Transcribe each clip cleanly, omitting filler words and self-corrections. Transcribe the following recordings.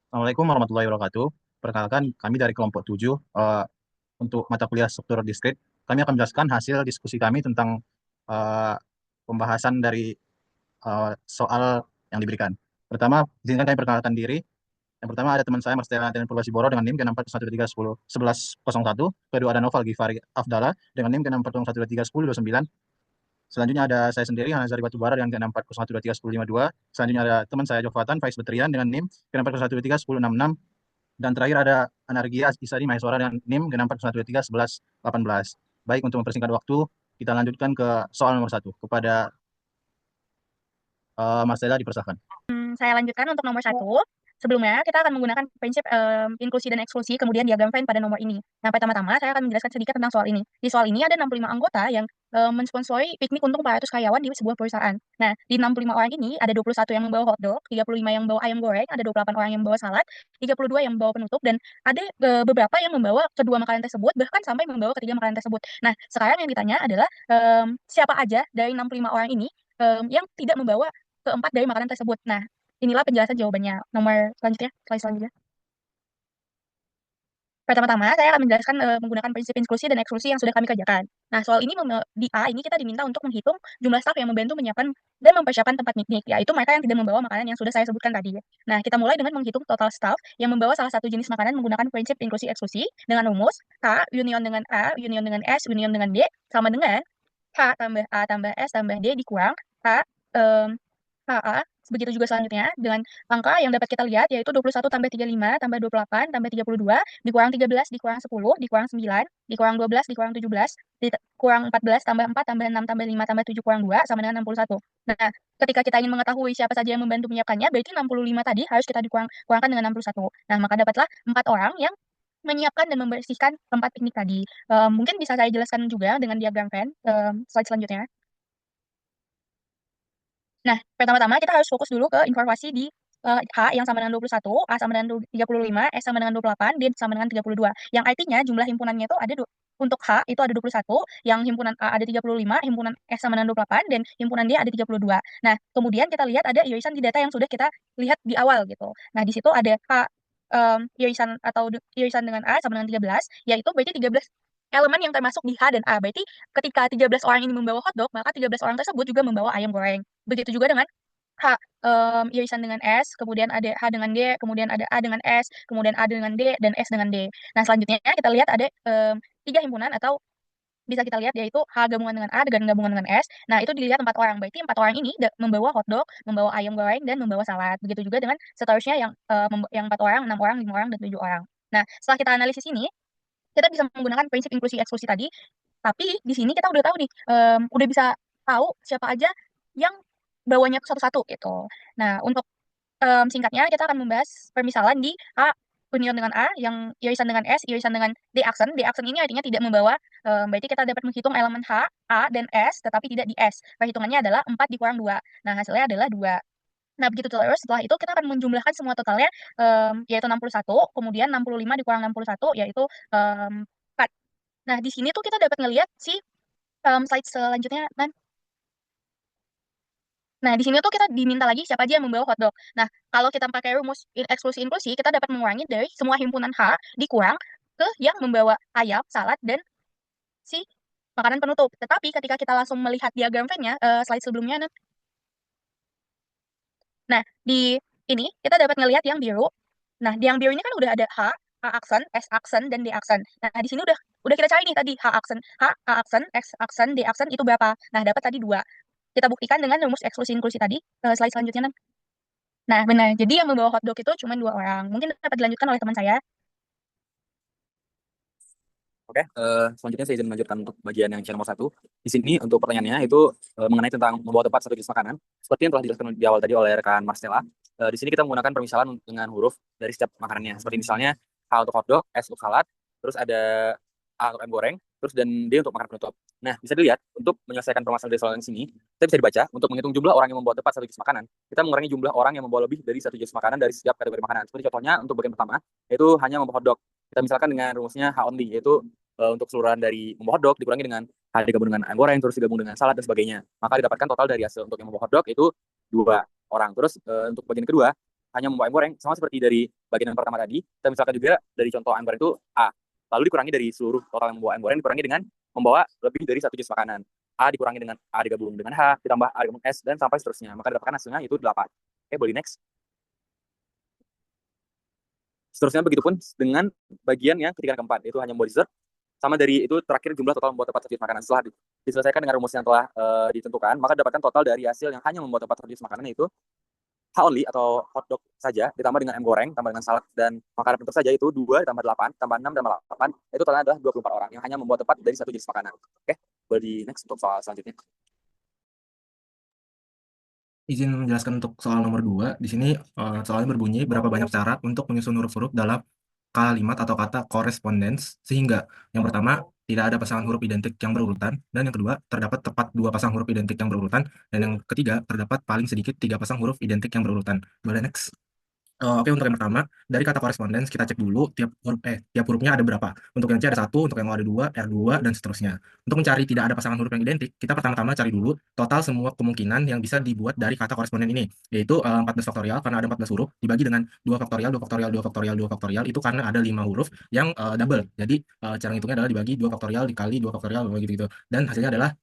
Assalamualaikum warahmatullahi wabarakatuh. Perkenalkan, kami dari kelompok 7 untuk mata kuliah struktur diskrit. Kami akan menjelaskan hasil diskusi kami tentang eh, pembahasan dari soal yang diberikan. Pertama, izinkan kami perkenalkan diri. Yang pertama ada teman saya Marstella dan Purbasiboro dengan NIM K6413101101. Kedua ada Noval Gifari Afdala dengan NIM K6401231029. Selanjutnya ada saya sendiri Hanazari Batubara dengan K6401231052. Selanjutnya ada teman saya Jofatan Faiz Betrian dengan NIM K6401231066. Dan terakhir ada Anargia Isadi Maheswara dengan NIM genap 413 11 18. Baik, untuk mempersingkat waktu, kita lanjutkan ke soal nomor satu. Kepada Mas Tela dipersilahkan. Saya lanjutkan untuk nomor satu. Sebelumnya, kita akan menggunakan prinsip inklusi dan eksklusi, kemudian diagram Venn pada nomor ini. Nah, pertama-tama saya akan menjelaskan sedikit tentang soal ini. Di soal ini ada 65 anggota yang mensponsori piknik untuk 400 karyawan di sebuah perusahaan. Nah, di 65 orang ini ada 21 yang membawa hotdog, 35 yang membawa ayam goreng, ada 28 orang yang membawa salad, 32 yang membawa penutup, dan ada beberapa yang membawa kedua makanan tersebut, bahkan sampai membawa ketiga makanan tersebut. Nah, sekarang yang ditanya adalah siapa aja dari 65 orang ini yang tidak membawa keempat dari makanan tersebut. Nah, inilah penjelasan jawabannya. Nomor selanjutnya, slide selanjutnya. Pertama-tama, saya akan menjelaskan menggunakan prinsip inklusi dan eksklusi yang sudah kami kerjakan. Nah, soal ini di A ini kita diminta untuk menghitung jumlah staf yang membantu menyiapkan dan mempersiapkan tempat piknik, yaitu mereka yang tidak membawa makanan yang sudah saya sebutkan tadi. Nah, kita mulai dengan menghitung total staf yang membawa salah satu jenis makanan menggunakan prinsip inklusi eksklusi dengan rumus H union dengan A, union dengan S, union dengan D sama dengan H tambah A tambah S tambah D dikurang H HA, begitu juga selanjutnya dengan angka yang dapat kita lihat yaitu 21 tambah 35 tambah 28 tambah 32 dikurang 13 dikurang 10 dikurang 9 dikurang 12 dikurang 17 dikurang 14 tambah 4 tambah 6 tambah 5 tambah 7 kurang 2 sama dengan 61. Nah, ketika kita ingin mengetahui siapa saja yang membantu menyiapkannya, berarti 65 tadi harus kita kurangkan dengan 61. Nah, maka dapatlah 4 orang yang menyiapkan dan membersihkan tempat piknik tadi. Mungkin bisa saya jelaskan juga dengan diagram Venn, slide selanjutnya. Nah, pertama-tama kita harus fokus dulu ke informasi di H yang sama dengan 21, A sama dengan 35, S sama dengan 28, D sama dengan 32. Yang artinya jumlah himpunannya itu ada untuk H itu ada 21, yang himpunan A ada 35, himpunan S sama dengan 28, dan himpunan D ada 32. Nah, kemudian kita lihat ada irisan di data yang sudah kita lihat di awal gitu. Nah, di situ ada H irisan atau irisan dengan A sama dengan 13, yaitu berarti 13 elemen yang termasuk di H dan A. Berarti ketika 13 orang ini membawa hotdog, maka 13 orang tersebut juga membawa ayam goreng. Begitu juga dengan H, irisan dengan S, kemudian ada H dengan D, kemudian ada A dengan S, kemudian A dengan D, dan S dengan D. Nah, selanjutnya kita lihat ada tiga himpunan atau bisa kita lihat yaitu H gabungan dengan A dengan gabungan dengan S. Nah, itu dilihat empat orang. Berarti empat orang ini membawa hotdog, membawa ayam goreng, dan membawa salad. Begitu juga dengan seterusnya yang empat orang, enam orang, lima orang, dan tujuh orang. Nah, setelah kita analisis ini, kita bisa menggunakan prinsip inklusi eksklusi tadi. Tapi di sini kita udah tahu nih, udah bisa tahu siapa aja yang bawanya satu-satu gitu. Nah, untuk singkatnya kita akan membahas permisalan di A union dengan A yang irisan dengan S, irisan dengan D aksen. D aksen ini artinya tidak membawa, berarti kita dapat menghitung elemen H, A, dan S, tetapi tidak di S. Perhitungannya adalah 4 dikurang 2. Nah, hasilnya adalah 2. Nah, begitu terus, setelah itu kita akan menjumlahkan semua totalnya, yaitu 61, kemudian 65 dikurang 61, yaitu 4. Nah, di sini tuh kita dapat ngelihat si slide selanjutnya, Nan. Nah, di sini tuh kita diminta lagi siapa aja yang membawa hotdog. Nah, kalau kita pakai rumus eksklusi inklusi, kita dapat mengurangi dari semua himpunan H dikurang ke yang membawa ayam, salad, dan si makanan penutup. Tetapi ketika kita langsung melihat diagram Venn-nya, slide sebelumnya, Nan. Nah, di ini kita dapat ngelihat yang biru. Nah, di yang biru ini kan udah ada H, A aksen, S aksen, dan D aksen. Nah, di sini udah kita cari nih tadi H aksen, H, A aksen, X aksen, D aksen itu berapa? Nah, dapat tadi 2. Kita buktikan dengan rumus eksklusi inklusi tadi. Slide selanjutnya, Nan. Nah, benar. Jadi yang membawa hotdog itu cuma 2 orang. Mungkin dapat dilanjutkan oleh teman saya. Oke, selanjutnya saya izin melanjutkan untuk bagian yang nomor satu. Di sini untuk pertanyaannya itu mengenai tentang membawa tempat satu jenis makanan. Seperti yang telah dijelaskan di awal tadi oleh rekan Marcella, di sini kita menggunakan permisalan dengan huruf dari setiap makanannya. Seperti misalnya H untuk hotdog, S untuk salad, terus ada A untuk ayam goreng, terus dan D untuk makanan penutup. Nah, bisa dilihat untuk menyelesaikan permasalahan dari soal yang sini, kita bisa dibaca untuk menghitung jumlah orang yang membawa tepat satu jenis makanan. Kita mengurangi jumlah orang yang membawa lebih dari satu jenis makanan dari setiap kategori makanan. Seperti contohnya untuk bagian pertama, yaitu hanya membawa hotdog. Kita misalkan dengan rumusnya H only, yaitu untuk keseluruhan dari membawa hotdog dikurangi dengan H digabung dengan ayam goreng, terus digabung dengan salad dan sebagainya. Maka didapatkan total dari hasil untuk yang membawa hotdog itu 2 orang. Terus untuk bagian kedua, hanya membawa ayam goreng, sama seperti dari bagian yang pertama tadi, kita misalkan juga dari contoh ayam goreng itu A. Lalu dikurangi dari seluruh total yang membawa ayam goreng, dikurangi dengan membawa lebih dari satu jenis makanan. A dikurangi dengan A digabung dengan H, ditambah A digabung S, dan sampai seterusnya. Maka didapatkan hasilnya itu 8. Oke, boleh next. Seterusnya begitupun dengan bagian yang ketiga dan keempat, itu hanya membawa dessert. Sama dari itu terakhir jumlah total membawa tempat jenis makanan. Setelah diselesaikan dengan rumus yang telah ditentukan, maka dapatkan total dari hasil yang hanya membawa tempat jenis makanan, yaitu H only atau hotdog saja ditambah dengan ayam goreng, tambah dengan salad dan makanan penutup saja, itu 2 ditambah 8, tambah 6 tambah 8, itu totalnya adalah 24 orang yang hanya membawa tempat dari satu jenis makanan. Oke, boleh di next untuk soal selanjutnya. Izin menjelaskan untuk soal nomor 2. Di sini soalnya berbunyi berapa banyak cara untuk menyusun huruf-huruf dalam kalimat atau kata correspondence, sehingga yang pertama tidak ada pasangan huruf identik yang berurutan, dan yang kedua terdapat tepat 2 pasang huruf identik yang berurutan, dan yang ketiga terdapat paling sedikit 3 pasang huruf identik yang berurutan. Boleh next. Oke, untuk yang pertama, dari kata correspondence kita cek dulu tiap hurufnya ada berapa. Untuk yang C ada 1, untuk yang O ada 2, R2, dan seterusnya. Untuk mencari tidak ada pasangan huruf yang identik, kita pertama-tama cari dulu total semua kemungkinan yang bisa dibuat dari kata koresponden ini, yaitu 14 faktorial karena ada 14 huruf, dibagi dengan 2 faktorial, 2 faktorial, 2 faktorial, 2 faktorial, itu karena ada 5 huruf yang double. Jadi cara ngitungnya adalah dibagi 2 faktorial dikali 2 faktorial, gitu-gitu. Dan hasilnya adalah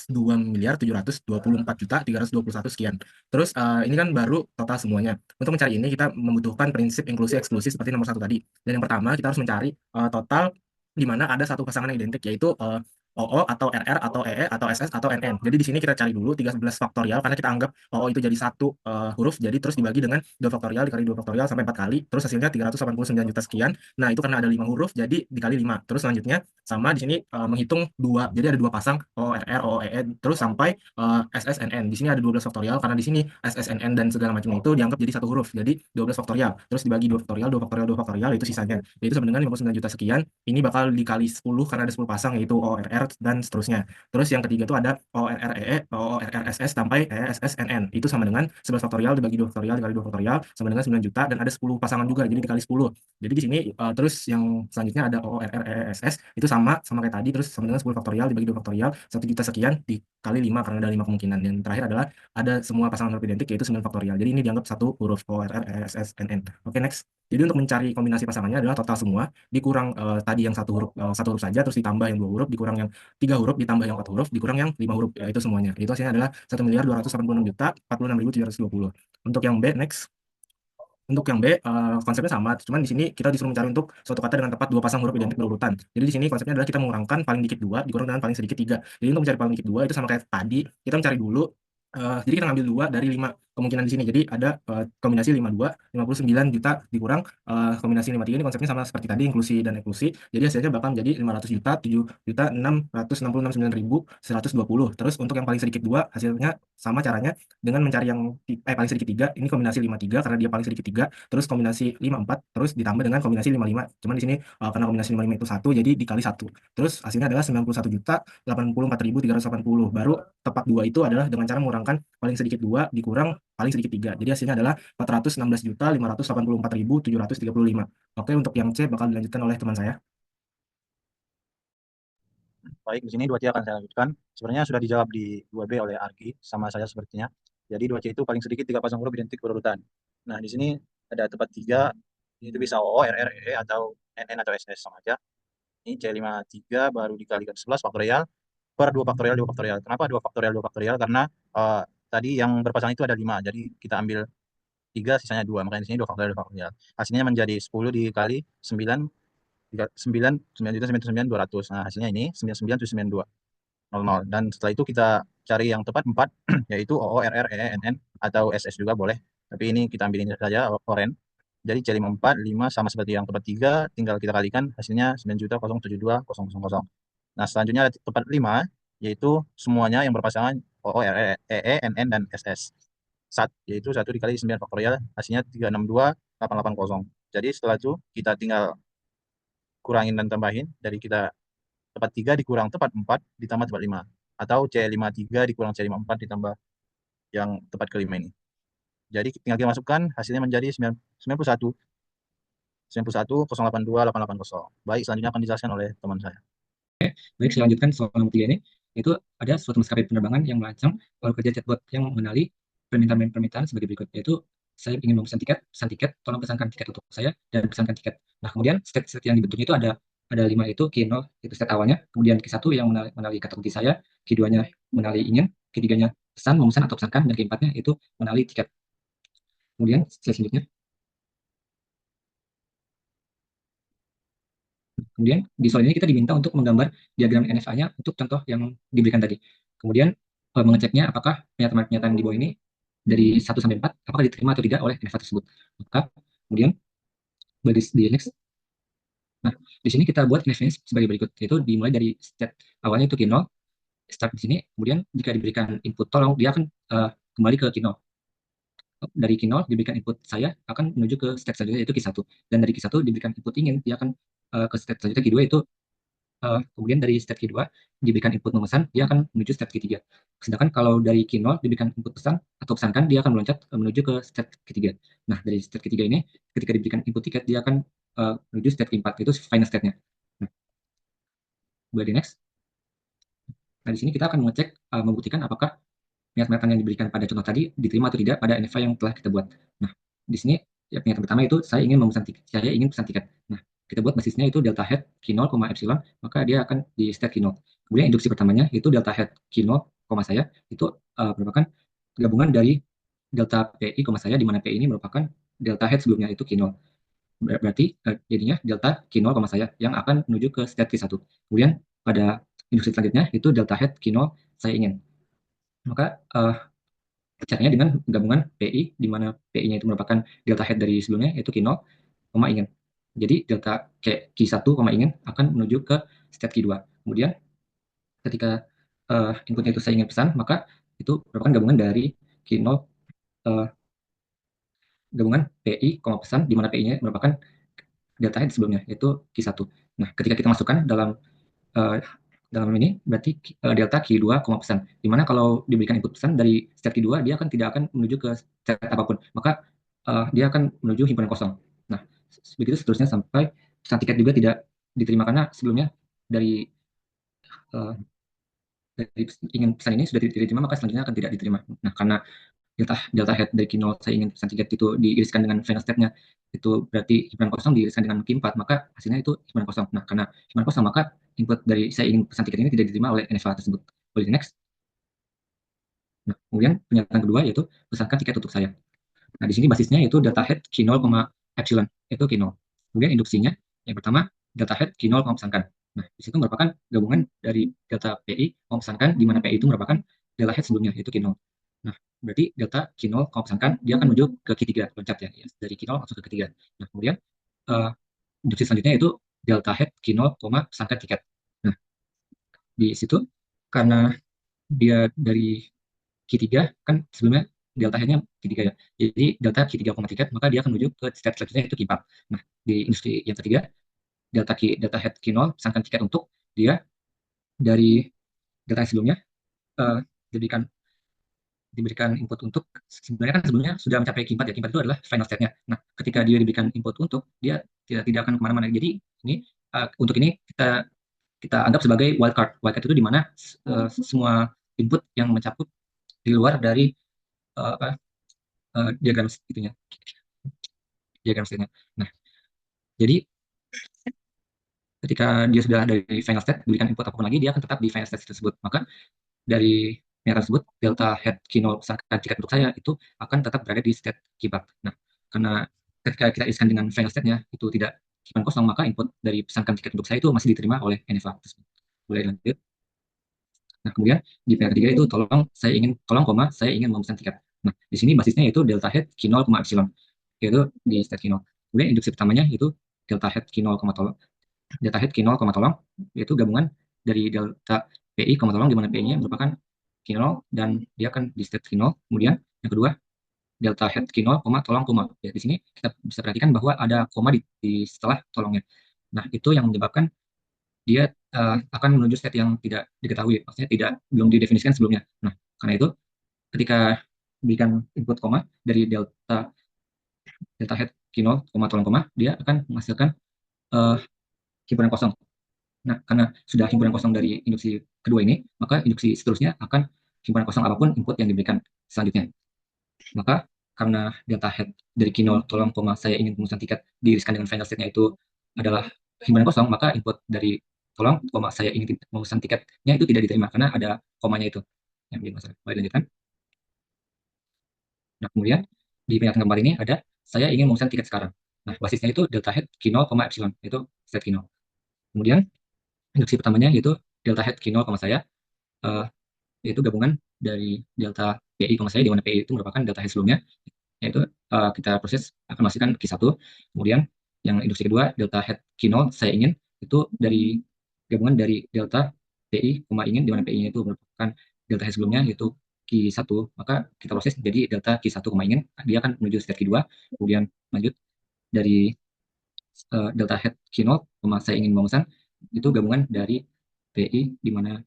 2.724.321 sekian. Terus ini kan baru total semuanya. Untuk mencari ini kita membutuhkan prinsip inklusi eksklusi seperti nomor 1 tadi. Dan yang pertama kita harus mencari total di mana ada satu pasangan yang identik, yaitu OO atau RR atau EE atau SS atau NN. Jadi di sini kita cari dulu 13 faktorial karena kita anggap OO itu jadi satu huruf, jadi terus dibagi dengan 2 faktorial dikali 2 faktorial sampai 4 kali, terus hasilnya 389 juta sekian. Nah, itu karena ada 5 huruf jadi dikali 5. Terus selanjutnya sama di sini menghitung 2. Jadi ada 2 pasang OO RR, OO EE terus sampai SSNN. Di sini ada 12 faktorial karena di sini SSNN dan segala macamnya itu dianggap jadi satu huruf. Jadi 12 faktorial. Terus dibagi 2 faktorial, 2 faktorial, 2 faktorial, itu sisanya. Itu sama dengan 59 juta sekian. Ini bakal dikali 10 karena ada 10 pasang, yaitu ORR dan seterusnya. Terus yang ketiga itu ada ORREE, ORRSS sampai ESSNN. Itu sama dengan 11 faktorial dibagi 2 faktorial dikali 2 faktorial sama dengan 9 juta, dan ada 10 pasangan juga. Jadi dikali 10. Jadi di sini terus yang selanjutnya ada ORRESS, itu sama kayak tadi, terus sama dengan 10 faktorial dibagi 2 faktorial 1 juta sekian dikali 5 karena ada 5 kemungkinan. Dan terakhir adalah ada semua pasangan huruf identik, yaitu 9 faktorial. Jadi ini dianggap satu huruf ORRESSNN. Oke, next. Jadi untuk mencari kombinasi pasangannya adalah total semua dikurang tadi yang satu huruf saja, terus ditambah yang 2 huruf, dikurang yang 3 huruf, ditambah yang 4 huruf, dikurang yang 5 huruf, itu semuanya. Itu hasilnya adalah 1.286.046.720. Untuk yang B, next. Untuk yang B, konsepnya sama, cuman di sini kita disuruh mencari untuk suatu kata dengan tepat 2 pasang huruf identik berurutan. Jadi di sini konsepnya adalah kita mengurangkan paling dikit 2 dikurang dengan paling sedikit 3. Jadi untuk mencari paling dikit 2 itu sama kayak tadi, kita mencari dulu jadi kita ngambil 2 dari 5 kemungkinan di sini. Jadi ada kombinasi 52, 59 juta dikurang kombinasi 53. Ini konsepnya sama seperti tadi, inklusi dan eksklusi. Jadi hasilnya bakal menjadi 500 juta, 7.666.120. Terus untuk yang paling sedikit 2, hasilnya sama caranya dengan mencari yang paling sedikit 3. Ini kombinasi 53 karena dia paling sedikit 3. Terus kombinasi 54, terus ditambah dengan kombinasi 55. Cuman di sini karena kombinasi 55 itu 1, jadi dikali 1. Terus hasilnya adalah 91.084.380. Baru tepat 2 itu adalah dengan cara mengurangkan paling sedikit 2 dikurang paling sedikit 3. Jadi hasilnya adalah 416.584.735. Oke, untuk yang C bakal dilanjutkan oleh teman saya. Baik, di sini 2C akan saya lanjutkan. Sebenarnya sudah dijawab di 2B oleh Argi, sama saya sepertinya. Jadi 2C itu paling sedikit 3 pasang huruf identik berurutan. Nah, di sini ada tempat 3, itu bisa OO, RR, EE, atau NN atau SS, sama aja. Ini C53 baru dikalikan 11 faktorial per 2 faktorial 2 faktorial. Kenapa 2 faktorial 2 faktorial? Karena tadi yang berpasangan itu ada 5. Jadi kita ambil 3 sisanya 2. Makanya di sini 2 faktorial 2 faktorial. Hasilnya menjadi 10 dikali 9 9.999.200. Nah, hasilnya ini 99.792.00. Dan setelah itu kita cari yang tepat 4 yaitu OO, RR, EE, NN atau SS juga boleh. Tapi ini kita ambil ini saja oren. Jadi C54 5 sama seperti yang tepat 3, tinggal kita kalikan hasilnya 9.072.000. Nah, selanjutnya ada tempat 5, yaitu semuanya yang berpasangan OO, RE, EE, NN, dan SS. Yaitu 1 dikali 9 faktorial, hasilnya 362.880. Jadi setelah itu kita tinggal kurangin dan tambahin. Dari kita tepat 3 dikurang tepat 4 ditambah tepat 5. Atau C53 dikurang C54 ditambah yang tepat kelima ini. Jadi tinggal kita masukkan, hasilnya menjadi 91. 91.082.880. Baik, selanjutnya akan dijelaskan oleh teman saya. Baik, saya lanjutkan soal nomor 3 ini. Itu ada suatu maskapai penerbangan yang merancang alur kerja chatbot yang mengenali permintaan-permintaan sebagai berikut, yaitu saya ingin memesan tiket, tolong pesankan tiket untuk saya dan pesankan tiket. Nah, kemudian state yang dibentuknya itu ada 5, itu Q0 itu state awalnya, kemudian Q1 yang mengenali kata kunci saya, Q2-nya mengenali ingin, Q3-nya pesan, memesan atau pesankan, dan Q4-nya itu mengenali tiket. Kemudian slide selanjutnya. Kemudian di slide ini kita diminta untuk menggambar diagram NFA-nya untuk contoh yang diberikan tadi. Kemudian mengeceknya apakah pernyataan-pernyataan di bawah ini dari 1 sampai 4 apakah diterima atau tidak oleh NFA tersebut. Maka kemudian di next. Nah, di sini kita buat NFA sebagai berikut, yaitu dimulai dari state awalnya itu Q0, start di sini, kemudian jika diberikan input tolong, dia akan kembali ke Q0. Dari Q0 diberikan input saya akan menuju ke state selanjutnya yaitu Q1, dan dari Q1 diberikan input ingin, dia akan ke state selanjutnya Q2, itu kemudian dari step Q2 diberikan input memesan, dia akan menuju step Q3. Sedangkan kalau dari Q0 diberikan input pesan atau pesankan, dia akan meloncat menuju ke step Q3. Nah, dari step Q3 ini, ketika diberikan input tiket, dia akan menuju step Q4, itu final state-nya. Nah, boleh di next. Nah, di sini kita akan mengecek, membuktikan apakah pernyataan yang diberikan pada contoh tadi diterima atau tidak pada NFA yang telah kita buat. Nah, di sini ya, pernyataan pertama itu saya ingin memesan tiket, saya ingin pesan tiket. Nah, kita buat basisnya itu delta head Q0, epsilon, maka dia akan di state Q0. Kemudian induksi pertamanya itu delta head Q0, saya itu merupakan gabungan dari delta PI, saya, di mana PI ini merupakan delta head sebelumnya itu Q0. Berarti jadinya delta Q0, saya yang akan menuju ke state Q1. Kemudian pada induksi selanjutnya itu delta head Q0 saya ingin. Maka caranya dengan gabungan PI, di mana PI-nya itu merupakan delta head dari sebelumnya, yaitu Q0, ingin. Jadi delta Q1, ingin akan menuju ke state Q2. Kemudian ketika inputnya itu saya ingin pesan, maka itu merupakan gabungan dari Q0, gabungan PI, pesan, di mana PI-nya merupakan delta head sebelumnya, yaitu Q1. Nah, ketika kita masukkan dalam ini, berarti delta Q2, pesan. Dimana kalau diberikan input pesan dari state Q2, dia tidak akan menuju ke state apapun. Maka dia akan menuju himpunan kosong. Nah, begitu seterusnya sampai pesan tiket juga tidak diterima, karena sebelumnya dari ingin pesan ini sudah diterima, maka selanjutnya akan tidak diterima. Nah, karena delta head dari Q0 saya ingin pesan tiket itu diiriskan dengan final step-nya, itu berarti himpunan kosong diiriskan dengan Q4, maka hasilnya itu himpunan kosong. Nah, karena himpunan kosong, maka input dari saya ingin pesan tiket ini tidak diterima oleh NFA tersebut. Boleh di next. Nah, kemudian pernyataan kedua yaitu pesankan tiket untuk saya. Nah, di sini basisnya itu delta head Q0, epsilon, itu Q0. Kemudian induksinya yang pertama delta head Q0, pesankan. Nah, di situ merupakan gabungan dari delta PI, pesankan, di mana PI itu merupakan delta head sebelumnya, yaitu Q0. Nah, berarti delta Q0, pesankan, dia akan menuju ke Q3, loncat ya, dari Q0 langsung ke Q3. Nah, kemudian induksi selanjutnya itu delta head Q0, pesankan tiket. Nah, di situ karena dia dari Q3 kan sebelumnya delta headnya Q3 ya. Jadi delta Q3, tiket, maka dia akan menuju ke step selanjutnya itu Q4. Nah, di industri yang ketiga, delta head Q0, pesankan tiket untuk dia dari delta yang sebelumnya diberikan input untuk, sebenarnya kan sebelumnya sudah mencapai Q4 ya. Q4 itu adalah final state-nya. Nah, ketika dia diberikan input untuk, dia tidak akan kemana-mana. Jadi ini untuk ini kita anggap sebagai wildcard. Wildcard itu di mana semua input yang mencakup di luar dari diagram itunya, diagram state-nya. Nah, jadi ketika dia sudah dari final state, diberikan input apapun lagi, dia akan tetap di final state tersebut. Maka dari pernyataan tersebut, delta head Q0, pesankan tiket untuk saya itu akan tetap berada di state Q4. Nah, karena ketika kita iskan dengan final state-nya itu tidak himpunan kosong, maka input dari pesankan tiket untuk saya itu masih diterima oleh NFA tersebut. Boleh lanjut. Nah, kemudian di pernyataan ketiga itu saya ingin memesan tiket. Nah, di sini basisnya yaitu delta head Q0, epsilon, yaitu di state Q0. Kemudian induksi pertamanya itu delta head Q0, delta head Q0, yaitu gabungan dari delta PI, tolong, di mana PI-nya merupakan Q0 dan dia akan di state Q0. Kemudian yang kedua delta head Q0, tolong, ya, di sini kita bisa perhatikan bahwa ada koma di setelah tolongnya. Nah, itu yang menyebabkan dia akan menuju state yang tidak diketahui, maksudnya belum didefinisikan sebelumnya. Nah, karena itu ketika berikan input koma dari delta head Q0, tolong, dia akan menghasilkan himpunan kosong. Nah, karena sudah himpunan kosong dari induksi kedua ini, maka induksi seterusnya akan himpunan kosong apapun input yang diberikan selanjutnya. Maka karena delta head dari key 0 tolong koma saya ingin memesan tiket diiriskan dengan final state-nya itu adalah himpunan kosong, maka input dari tolong koma saya ingin memesan tiketnya itu tidak diterima karena ada komanya itu yang menjadi masalah. Baik, lanjutkan. Nah, kemudian di pernyataan gambar ini ada saya ingin memesan tiket sekarang. Nah, basisnya itu delta head Q0, epsilon, itu state Q0. Kemudian induksi pertamanya yaitu delta head Q0, saya, yaitu gabungan dari delta PI, saya, di mana PI itu merupakan delta head sebelumnya, yaitu kita proses akan menghasilkan Q1. Kemudian yang induksi kedua, delta head Q0, saya ingin, itu dari gabungan dari delta PI, ingin, di mana PI-nya itu merupakan delta head sebelumnya, yaitu Q1, maka kita proses jadi delta Q1, ingin, dia akan menuju state Q2, kemudian lanjut dari delta head Q0, saya ingin memesan, itu gabungan dari PI, di mana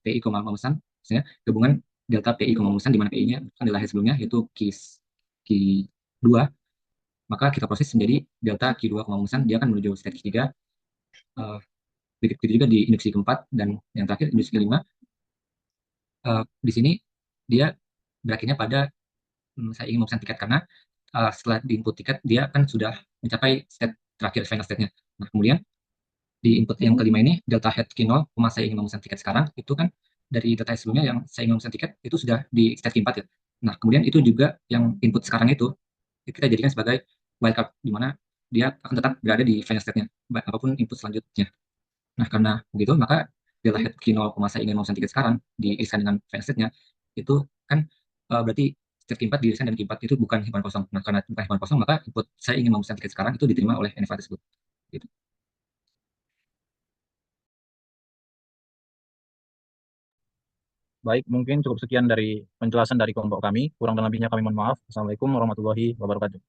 PI, memesan, misalnya gabungan delta PI, memesan, di mana PI-nya kan adalah head sebelumnya, yaitu Q2, maka kita proses menjadi delta Q2, memesan, dia akan menuju state Q3, begitu juga di induksi keempat, dan yang terakhir induksi kelima, di sini dia berakhirnya pada saya ingin memesan tiket karena setelah di input tiket dia kan sudah mencapai state terakhir, final state-nya. Nah, kemudian di input yang kelima ini delta head Q0, saya ingin memesan tiket sekarang, itu kan dari data sebelumnya yang saya ingin memesan tiket itu sudah di state Q4 ya. Nah, kemudian itu juga yang input sekarang itu kita jadikan sebagai wildcard, di mana dia akan tetap berada di final state-nya apapun input selanjutnya. Nah, karena begitu maka delta head Q0, saya ingin memesan tiket sekarang diisikan dengan final state-nya itu kan berarti state Q4 diirisan dan Q4 itu bukan himpunan kosong. Nah, karena bukan himpunan kosong maka input saya ingin memesan tiket sekarang itu diterima oleh NFA tersebut. Gitu. Baik, mungkin cukup sekian dari penjelasan dari kelompok kami. Kurang dan lebihnya kami mohon maaf. Assalamualaikum warahmatullahi wabarakatuh.